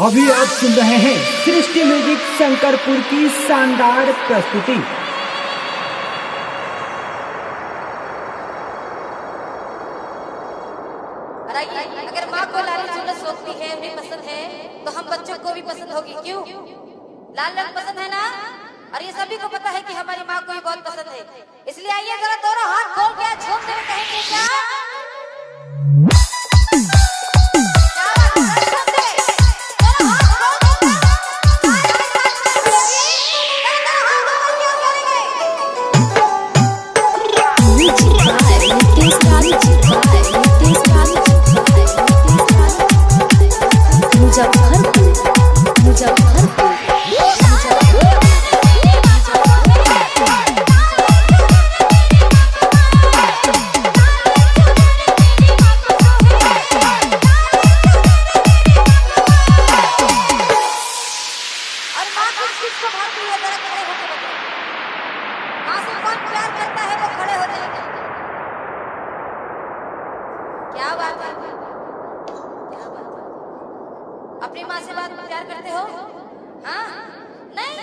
अभी आप सुन रहे हैं सृष्टि म्यूजिक शंकरपुर की शानदार प्रस्तुति। अगर माँ को लाल चुनर सोचती है, उन्हें पसंद है, तो हम बच्चों को भी पसंद होगी। क्यों? लाल रंग पसंद है ना? और ये सभी को पता है कि हमारी माँ को भी बहुत पसंद है। इसलिए आइए जरा दोनों हाथ खोल के झूमते हुए कहेंगे क्या? क्या बात है? क्या बात है? अपनी माँ से बात प्यार करते हो? हाँ? नहीं?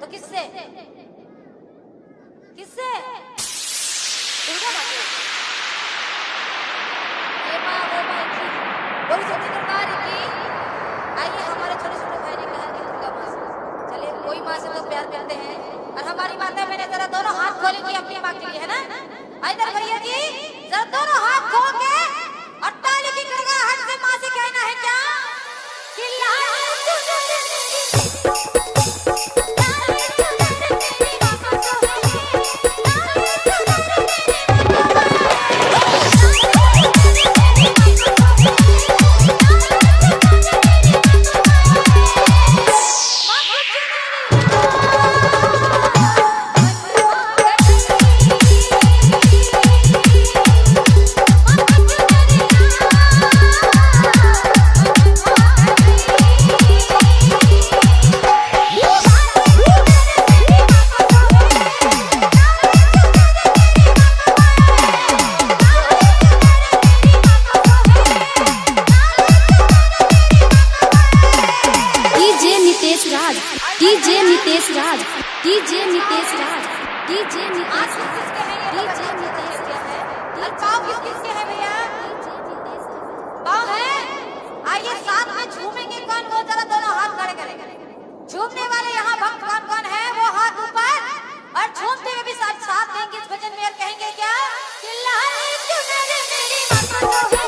तो किससे? किससे? दुर्गा माँ से। ये माँ वो माँ की, बोली सच्ची दरबार की। आइए हमारे छोटे छोटे भाई ने कहा कि दुर्गा माँ से। चलिए कोई माँ से तो प्यार करते हैं, और हमारी माता मैंने जरा दोनों हाथ खोलेंगी अपनी माँ के लिए, है ना? इधर भैया जी जरा दोनों हाथ खोल के और ताली की गड़गड़ाहट से माँ से कहना है क्या कि डीजे नितेश राज डीजे नितेश राज डीजे नितेश क्या है? और पाव किसके है भैया? पाव है? आइए साथ में झूमेंगे। कौन वो जरा दोनों हाथ खड़े करें। झूमने वाले यहाँ भक्त कौन कौन है? वो हाथ ऊपर, और झूमते हुए भी साथ साथ देंगे इस भजन में और कहेंगे क्या कि लाल चुनर मेरी माता को है।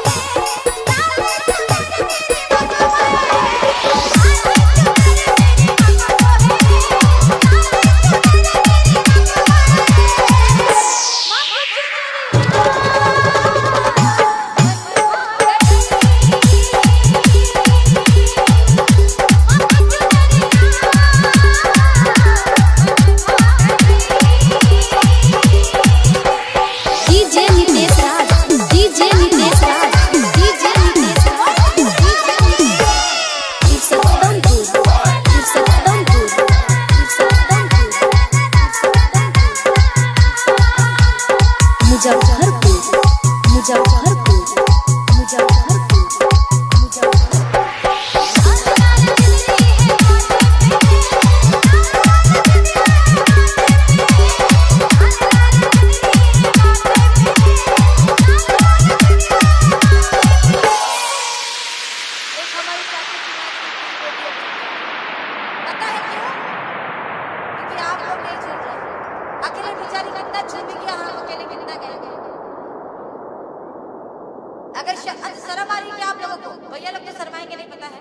अगर शर्म आ रही है आप लोगों को, भैया लोग तो शर्माएंगे नहीं, पता है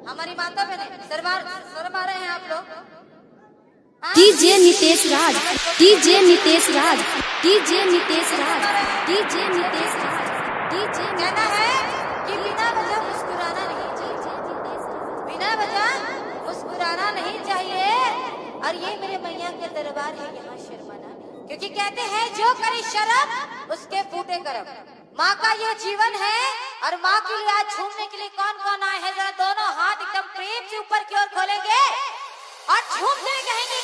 हमारी माता बहन शर्म आ रहे हैं आप लोग। डीजे नितेश राज डीजे नितेश राज डीजे नितेश राज डीजे नितेश राज डीजे कहना है कि बिना वजह मुस्कुराना नहीं चाहिए, बिना वजह मुस्कुराना नहीं चाहिए। और ये मेरे मैया के दरबार है, यहाँ शर्माना नहीं, क्योंकि कहते हैं जो करे शर्म उसके फूटे करम। माँ का ये जीवन है, और माँ के लिए आज झूमने के लिए कौन कौन आए हैं? जरा दोनों हाथ एकदम प्रेम से ऊपर की ओर खोलेंगे और झूमते कहेंगे